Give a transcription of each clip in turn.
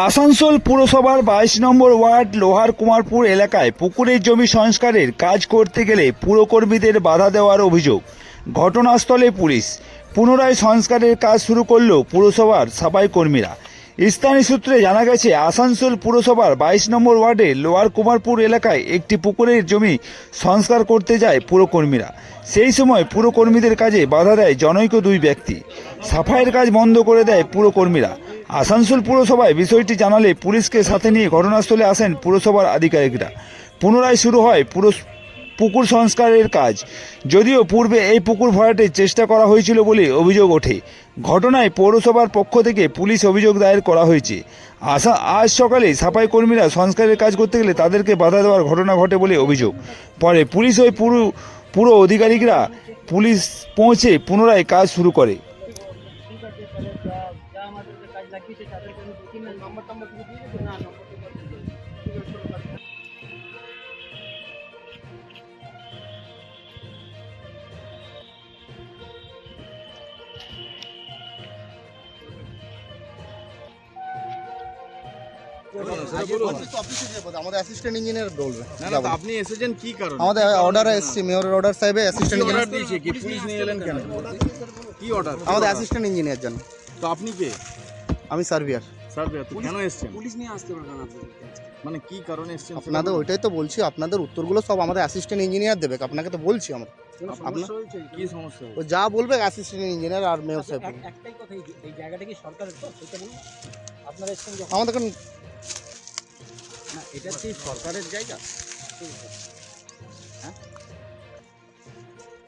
আসানসোল পুরসভার 22 নম্বর ওয়ার্ড লোহার কুমারপুর এলাকায় পুকুরের জমি সংস্কারের কাজ করতে গেলে পুরকর্মীদের বাধা দেওয়ার অভিযোগ। ঘটনাস্থলে পুলিশ। পুনরায় সংস্কারের কাজ শুরু করল পুরসভার সাফাই কর্মীরা। স্থানীয় সূত্রে জানা গেছে, আসানসোল পুরসভার 22 নম্বর ওয়ার্ডে লোহার কুমারপুর এলাকায় একটি পুকুরের জমি সংস্কার করতে যায় পুরকর্মীরা। সেই সময় পুরকর্মীদের কাজে বাধা দেয় জনৈক দুই ব্যক্তি। সাফাইয়ের কাজ বন্ধ করে দেয় পুরকর্মীরা। আসানসোল পুরসভায় বিষয়টি জানালে পুলিশকে সাথে নিয়ে ঘটনাস্থলে আসেন পুরসভার আধিকারিকরা। পুনরায় শুরু হয় পুকুর সংস্কারের কাজ। যদিও পূর্বে এই পুকুর ভরাটের চেষ্টা করা হয়েছিল বলে অভিযোগ ওঠে। ঘটনায় পৌরসভার পক্ষ থেকে পুলিশ অভিযোগ দায়ের করা হয়েছে। আজ সকালে সাফাই কর্মীরা সংস্কারের কাজ করতে গেলে তাদেরকে বাধা দেওয়ার ঘটনা ঘটে বলে অভিযোগ। পরে পুলিশ ওই পুরো আধিকারিকরা পুলিশ পৌঁছে পুনরায় কাজ শুরু করে। আমাদের অ্যাসিস্ট্যান্ট ইঞ্জিনিয়ার বলবে। না আপনি এসেছেন কি কারণে? আমাদের অর্ডার এসেছে, মেয়রের অর্ডার সাহেবে অ্যাসিস্ট্যান্ট অর্ডার ইঞ্জিনিয়ার দিয়েছে কি পুলিশ নিয়ে এলেন কেন? কি অর্ডার? আমাদের অ্যাসিস্ট্যান্ট ইঞ্জিনিয়ার জানেন। তো আপনি কে? আমি সার্ভিয়ার। স্যার কেন এসেছেন? পুলিশ নিয়ে আসতে পারে না মানে কি কারণে এসেছেন? আপনাদের ওইটাই তো বলছি, আপনাদের উত্তরগুলো সব আমাদের অ্যাসিস্ট্যান্ট ইঞ্জিনিয়ার দেবে। আপনাকে তো বলছি আমরা, আপনার কি সমস্যা? ও যা বলবে অ্যাসিস্ট্যান্ট ইঞ্জিনিয়ার আর মেয়র সাহেব। একটাই কথা, এই জায়গাটা কি সরকারের তো সেটা বলুন। আপনারা এসেছেন যখন, আমাদের না এটা কি সরকারের জায়গা? হ্যাঁ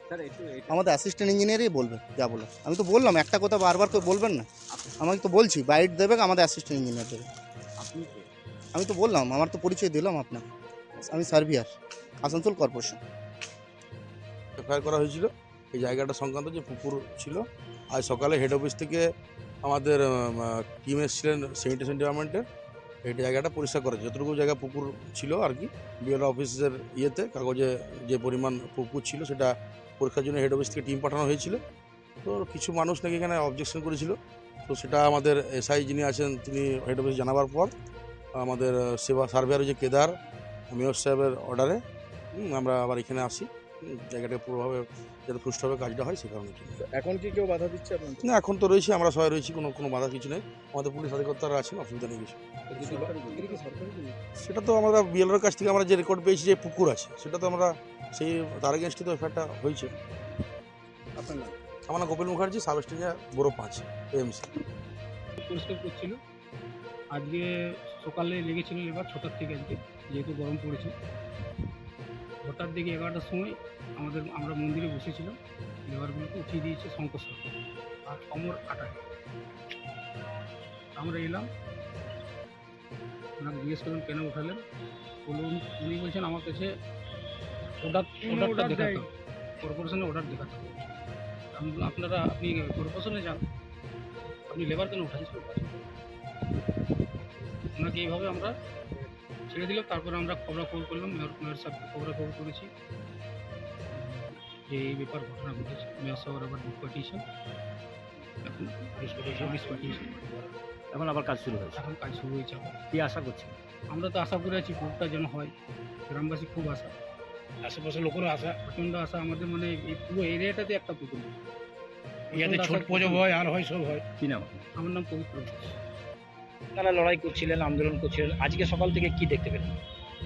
স্যার, আমাদের অ্যাসিস্ট্যান্ট ইঞ্জিনিয়ারই বলবে যা বলে। আমি তো বললাম, একটা কথা বারবার করে বলবেন না। আমাকে তো বলছি বাইট দেবে, আমাদের অ্যাসিস্ট্যান্ট ইঞ্জিনিয়ার দেবে। আপনি আমি তো বললাম, আমার তো পরিচয় দিলাম আপনাকে। আমি সার্ভিয়ার, আসানসোল কর্পোরেশন। এফআইআর করা হয়েছিল এই জায়গাটা সংক্রান্ত যে পুকুর ছিল। আজ সকালে হেড অফিস থেকে আমাদের টিম এসেছিলেন স্যানিটেশন ডিপার্টমেন্টের, এই জায়গাটা পরিষ্কার করেছে। যতটুকু জায়গা পুকুর ছিল আর কি, বিএলআর অফিসের ইয়েতে কাগজে যে পরিমাণ পুকুর ছিল সেটা পরীক্ষার জন্য হেড অফিস থেকে টিম পাঠানো হয়েছিল। তো কিছু মানুষ নাকি এখানে অবজেকশন করেছিল, তো সেটা আমাদের এসআই যিনি আছেন তিনি হেড অফিস জানাবার পর আমাদের সেবা সার্ভেয়ার যে কেদার মেয়র সাহেবের অর্ডারে আমরা আবার এখানে আসি। জায়গাটা পুরোভাবে যাতে সুষ্ঠুভাবে কাজটা হয় সে কারণে। এখন কি কেউ বাধা দিচ্ছে আপনার? না, এখন তো রয়েছে, আমরা সবাই রয়েছি, কোনো বাধা কিছু নেই। আমাদের পুলিশ আধিকারিকরা আছেন, অসুবিধা নেই কিছু। সেটা তো আমরা বিএলআর কাছ থেকে আমরা যে রেকর্ড পেয়েছি যে পুকুর আছে, সেটা তো আমরা সেই তার এগেনস্টে তো এফআইআরটা হয়েছে। আপনার নাম? আমার নাম গোপাল মুখার্জি, সাব স্টেশন বড় 5 এএমসি। পরিষ্কার করছিল। আজকে সকালে লেগেছিল এবার 6টার থেকে, আজকে যেহেতু গরম পড়েছে। হঠাৎ দিকে 11টার সময় আমরা মন্দিরে বসেছিলাম, লেবারগুলোকে উঠিয়ে দিয়েছে শঙ্কর সরকার আর অমর আটায়। আমরা এলাম, ওনাকে জিজ্ঞেস করলাম কেন উঠালেন। উনি বলছেন আমার কাছে অর্ডারটা দেখাতে হবে, কর্পোরেশনের অর্ডার দেখাতে হবে। আপনি কর্পোরেশনে যান, আপনি লেবার কেন উঠাচ্ছেন? ওনাকে এইভাবে আমরা ছেড়ে দিলাম। তারপরে আমরা খবরাখবর করলাম, মেয়র সাহেবকে খবরাখবর করেছি যে এই ব্যাপার ঘটনা ঘটেছে। মেয়র সাহেব আবার বুক পাঠিয়েছেন, এখন পুলিশ পাঠিয়েছে। এখন আবার কাজ শুরু হয়েছে। এখন কাজ শুরু হয়েছে আবার। কি আশা করছেন? আমরা তো আশা করে আছি পুকুরটা যেন হয়, গ্রামবাসী খুব আশা, আশেপাশের লোকেরও আশা, প্রচণ্ড আশা। আমাদের মানে এই পুরো এরিয়াটাতে একটা পুকুর, ইয়াতে ছোট পুজো হয় আর হয় সব হয়। কি নাম? আমার নাম পবিত্র দাস। তারা লড়াই করছিলেন, আন্দোলন করছিলেন, আজকে সকাল থেকে কি দেখতে পেলেন?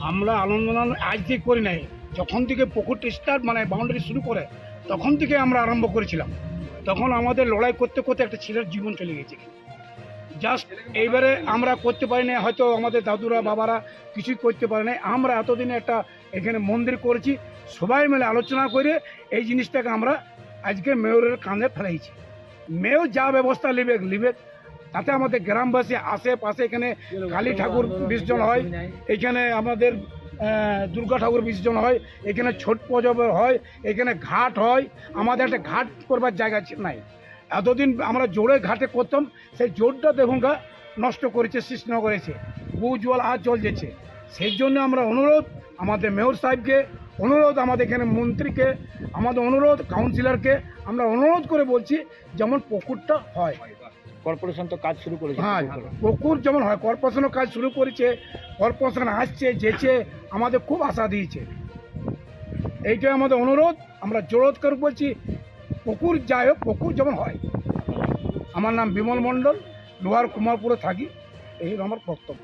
আমরা আন্দোলন আজ থেকে করি নাই, যখন থেকে পুকুরটা স্টার্ট মানে বাউন্ডারি শুরু করে তখন থেকে আমরা আরম্ভ করেছিলাম। তখন আমাদের লড়াই করতে করতে একটা ছেলের জীবন চলে গেছে। জাস্ট এইবারে আমরা করতে পারি না, হয়তো আমাদের দাদুরা বাবারা কিছুই করতে পারে না। আমরা এতদিনে একটা এখানে মন্দির করেছি, সবাই মিলে আলোচনা করে এই জিনিসটাকে আমরা আজকে মেয়রের কাঁধে ফেলাইছি। মেয়র যা ব্যবস্থা নেবে তাতে আমাদের গ্রামবাসী আশেপাশে, এখানে কালী ঠাকুর বিসর্জন হয়, এখানে আমাদের দুর্গা ঠাকুর বিসর্জন হয়, এখানে ছোট পুজো হয়, এখানে ঘাট হয়। আমাদের একটা ঘাট করবার জায়গা নাই। এতদিন আমরা জোরে ঘাটে করতাম, সেই জোরটা দেখুন নষ্ট করেছে, সৃষ্টি করেছে, বহু জল আর জল যেছে। সেই জন্য আমরা অনুরোধ আমাদের মেয়র সাহেবকে, অনুরোধ আমাদের এখানে মন্ত্রীকে, আমাদের অনুরোধ কাউন্সিলরকে, আমরা অনুরোধ করে বলছি যেমন পুকুরটা হয়। কর্পোরেশন তো কাজ শুরু করেছে হ্যাঁ পুকুর করার। পুকুর যেমন হয় কর্পোরেশনও কাজ শুরু করেছে, কর্পোরেশন আসছে যেছে, আমাদের খুব আশা দিয়েছে। এইটাই আমাদের অনুরোধ, আমরা জোরদ করে বলছি পুকুর যাই হোক, পুকুর যেমন হয়। আমার নাম বিমল মণ্ডল, লোহার কুমারপুরে থাকি, এই আমার বক্তব্য।